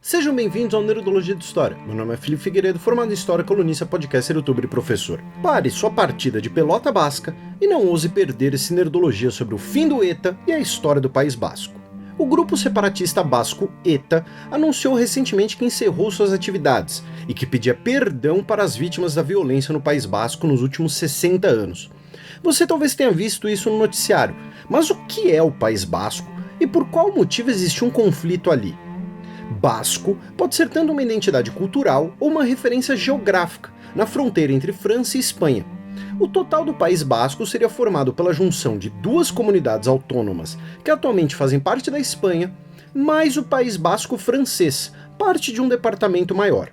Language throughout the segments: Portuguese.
Sejam bem-vindos ao Nerdologia de História. Meu nome é Felipe Figueiredo, formado em História, colunista, podcaster, youtuber e professor. Pare sua partida de pelota basca e não ouse perder esse Nerdologia sobre o fim do ETA e a história do País Basco. O grupo separatista basco ETA anunciou recentemente que encerrou suas atividades e que pedia perdão para as vítimas da violência no País Basco nos últimos 60 anos. Você talvez tenha visto isso no noticiário, mas o que é o País Basco e por qual motivo existe um conflito ali? Basco pode ser tanto uma identidade cultural ou uma referência geográfica, na fronteira entre França e Espanha. O total do País Basco seria formado pela junção de duas comunidades autônomas que atualmente fazem parte da Espanha, mais o País Basco francês, parte de um departamento maior.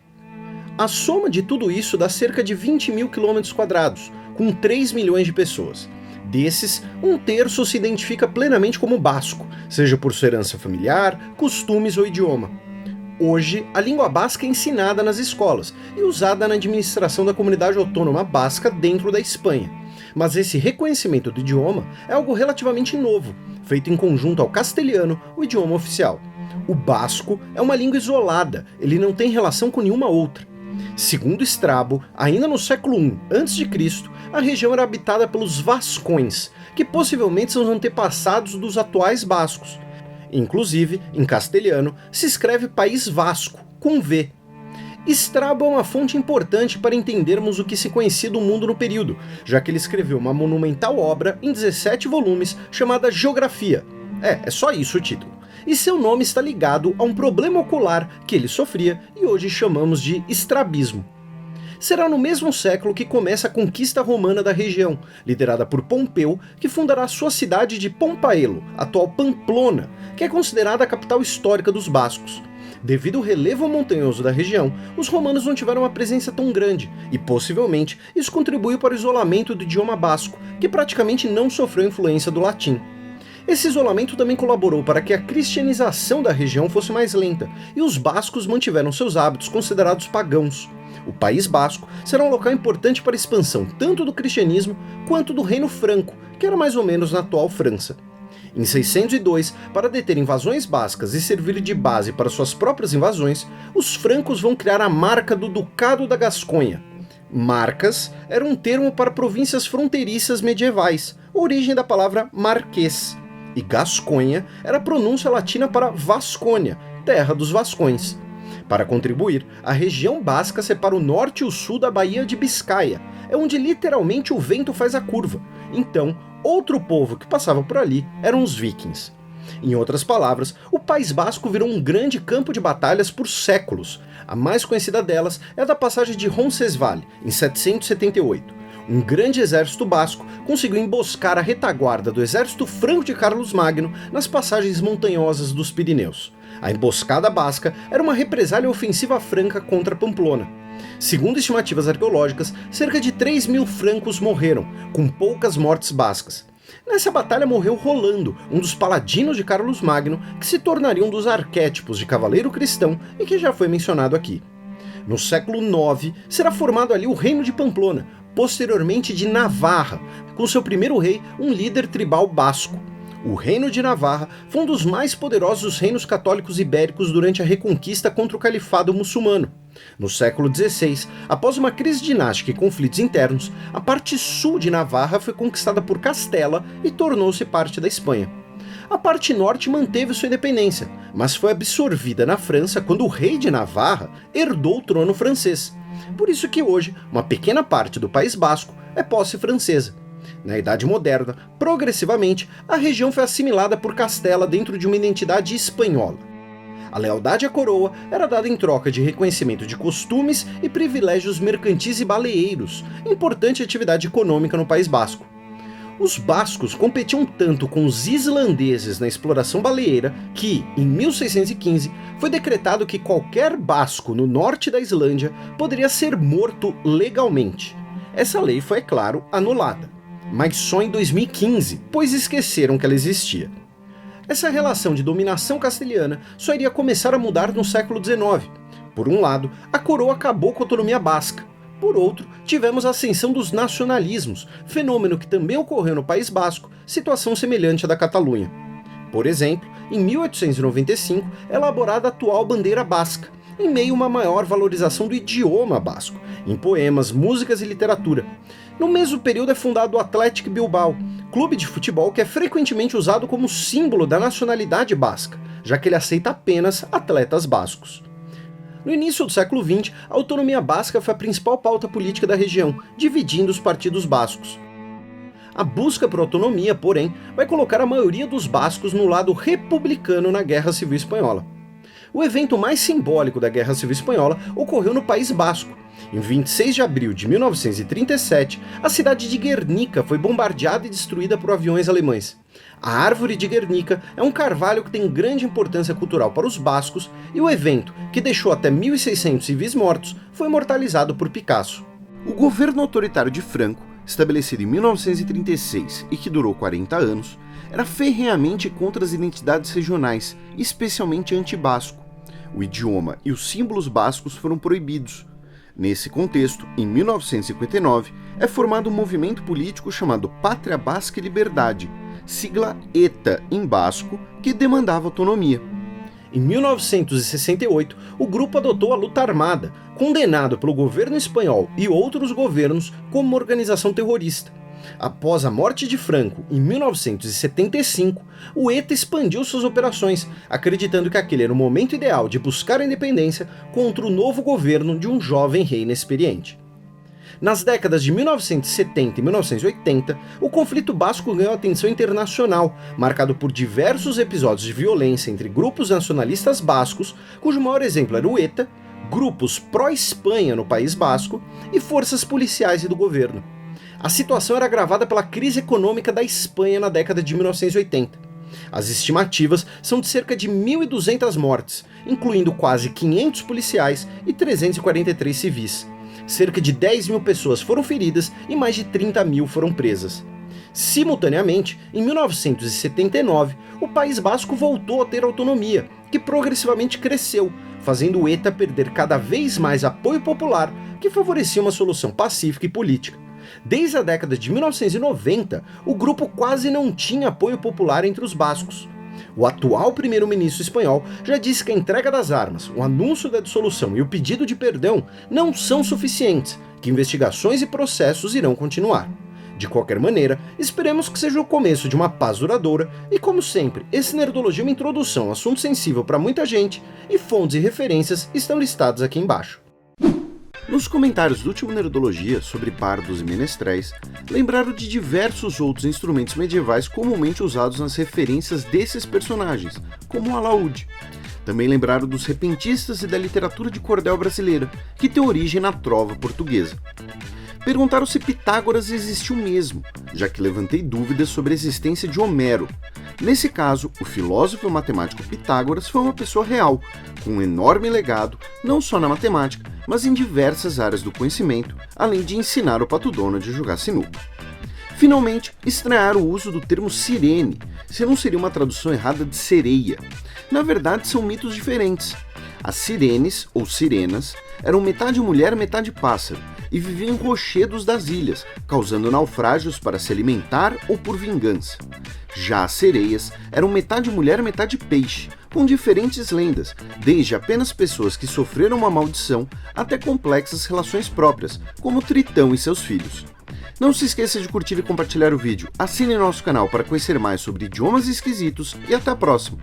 A soma de tudo isso dá cerca de 20 mil quilômetros quadrados, com 3 milhões de pessoas. Desses, um terço se identifica plenamente como basco, seja por sua herança familiar, costumes ou idioma. Hoje, a língua basca é ensinada nas escolas e usada na administração da comunidade autônoma basca dentro da Espanha. Mas esse reconhecimento do idioma é algo relativamente novo, feito em conjunto ao castelhano, o idioma oficial. O basco é uma língua isolada, ele não tem relação com nenhuma outra. Segundo Strabo, ainda no século I a.C., a região era habitada pelos vascões, que possivelmente são os antepassados dos atuais bascos. Inclusive, em castelhano, se escreve País Vasco, com V. Strabo é uma fonte importante para entendermos o que se conhecia do mundo no período, já que ele escreveu uma monumental obra em 17 volumes chamada Geografia. É só isso o título. E seu nome está ligado a um problema ocular que ele sofria e hoje chamamos de estrabismo. Será no mesmo século que começa a conquista romana da região, liderada por Pompeu, que fundará sua cidade de Pompaelo, atual Pamplona, que é considerada a capital histórica dos bascos. Devido ao relevo montanhoso da região, os romanos não tiveram uma presença tão grande, e possivelmente isso contribuiu para o isolamento do idioma basco, que praticamente não sofreu influência do latim. Esse isolamento também colaborou para que a cristianização da região fosse mais lenta, e os bascos mantiveram seus hábitos considerados pagãos. O País Basco será um local importante para a expansão tanto do cristianismo quanto do Reino Franco, que era mais ou menos na atual França. Em 602, para deter invasões bascas e servir de base para suas próprias invasões, os francos vão criar a Marca do Ducado da Gasconha. Marcas era um termo para províncias fronteiriças medievais, origem da palavra marquês. E Gasconha era a pronúncia latina para Vascônia, terra dos vascões. Para contribuir, a região basca separa o norte e o sul da Baía de Biscaia, é onde literalmente o vento faz a curva. Então, outro povo que passava por ali eram os vikings. Em outras palavras, o País Basco virou um grande campo de batalhas por séculos. A mais conhecida delas é a da passagem de Roncesvalles, em 778. Um grande exército basco conseguiu emboscar a retaguarda do exército franco de Carlos Magno nas passagens montanhosas dos Pirineus. A emboscada basca era uma represália ofensiva franca contra Pamplona. Segundo estimativas arqueológicas, cerca de 3 mil francos morreram, com poucas mortes bascas. Nessa batalha morreu Rolando, um dos paladinos de Carlos Magno, que se tornaria um dos arquétipos de cavaleiro cristão e que já foi mencionado aqui. No século IX, será formado ali o Reino de Pamplona, posteriormente de Navarra, com seu primeiro rei, um líder tribal basco. O Reino de Navarra foi um dos mais poderosos reinos católicos ibéricos durante a reconquista contra o califado muçulmano. No século XVI, após uma crise dinástica e conflitos internos, a parte sul de Navarra foi conquistada por Castela e tornou-se parte da Espanha. A parte norte manteve sua independência, mas foi absorvida na França quando o rei de Navarra herdou o trono francês. Por isso que hoje, uma pequena parte do País Basco é posse francesa. Na Idade Moderna, progressivamente, a região foi assimilada por Castela dentro de uma identidade espanhola. A lealdade à coroa era dada em troca de reconhecimento de costumes e privilégios mercantis e baleeiros, importante atividade econômica no País Basco. Os bascos competiam tanto com os islandeses na exploração baleeira que, em 1615, foi decretado que qualquer basco no norte da Islândia poderia ser morto legalmente. Essa lei foi, é claro, anulada, mas só em 2015, pois esqueceram que ela existia. Essa relação de dominação castelhana só iria começar a mudar no século XIX. Por um lado, a coroa acabou com a autonomia basca. Por outro, tivemos a ascensão dos nacionalismos, fenômeno que também ocorreu no País Basco, situação semelhante à da Catalunha. Por exemplo, em 1895 é elaborada a atual bandeira basca, em meio a uma maior valorização do idioma basco, em poemas, músicas e literatura. No mesmo período é fundado o Athletic Bilbao, clube de futebol que é frequentemente usado como símbolo da nacionalidade basca, já que ele aceita apenas atletas bascos. No início do século XX, a autonomia basca foi a principal pauta política da região, dividindo os partidos bascos. A busca por autonomia, porém, vai colocar a maioria dos bascos no lado republicano na Guerra Civil Espanhola. O evento mais simbólico da Guerra Civil Espanhola ocorreu no País Basco. Em 26 de abril de 1937, a cidade de Guernica foi bombardeada e destruída por aviões alemães. A árvore de Guernica é um carvalho que tem grande importância cultural para os bascos e o evento, que deixou até 1.600 civis mortos, foi imortalizado por Picasso. O governo autoritário de Franco, estabelecido em 1936 e que durou 40 anos, era ferrenhamente contra as identidades regionais, especialmente anti-basco. O idioma e os símbolos bascos foram proibidos. Nesse contexto, em 1959, é formado um movimento político chamado Pátria Basca e Liberdade, sigla ETA em basco, que demandava autonomia. Em 1968, o grupo adotou a luta armada, condenado pelo governo espanhol e outros governos como uma organização terrorista. Após a morte de Franco, em 1975, o ETA expandiu suas operações, acreditando que aquele era o momento ideal de buscar a independência contra o novo governo de um jovem rei inexperiente. Nas décadas de 1970 e 1980, o conflito basco ganhou atenção internacional, marcado por diversos episódios de violência entre grupos nacionalistas bascos, cujo maior exemplo era o ETA, grupos pró-Espanha no País Basco e forças policiais e do governo. A situação era agravada pela crise econômica da Espanha na década de 1980. As estimativas são de cerca de 1.200 mortes, incluindo quase 500 policiais e 343 civis. Cerca de 10 mil pessoas foram feridas e mais de 30 mil foram presas. Simultaneamente, em 1979, o País Basco voltou a ter autonomia, que progressivamente cresceu, fazendo o ETA perder cada vez mais apoio popular, que favorecia uma solução pacífica e política. Desde a década de 1990, o grupo quase não tinha apoio popular entre os bascos. O atual primeiro-ministro espanhol já disse que a entrega das armas, o anúncio da dissolução e o pedido de perdão não são suficientes, que investigações e processos irão continuar. De qualquer maneira, esperemos que seja o começo de uma paz duradoura e, como sempre, esse Nerdologia é uma introdução a um assunto sensível para muita gente e fontes e referências estão listados aqui embaixo. Nos comentários do último Nerdologia sobre bardos e menestréis, lembraram de diversos outros instrumentos medievais comumente usados nas referências desses personagens, como o alaúde. Também lembraram dos repentistas e da literatura de cordel brasileira, que tem origem na trova portuguesa. Perguntaram se Pitágoras existiu mesmo, já que levantei dúvidas sobre a existência de Homero. Nesse caso, o filósofo e matemático Pitágoras foi uma pessoa real, com um enorme legado, não só na matemática, mas em diversas áreas do conhecimento, além de ensinar o Pato Donald a jogar sinuca. Finalmente, estranharam o uso do termo sirene, se não seria uma tradução errada de sereia. Na verdade, são mitos diferentes. As sirenes, ou sirenas, eram metade mulher, metade pássaro, e viviam em rochedos das ilhas, causando naufrágios para se alimentar ou por vingança. Já as sereias eram metade mulher, metade peixe, com diferentes lendas, desde apenas pessoas que sofreram uma maldição até complexas relações próprias, como Tritão e seus filhos. Não se esqueça de curtir e compartilhar o vídeo, assine nosso canal para conhecer mais sobre idiomas esquisitos e até a próxima!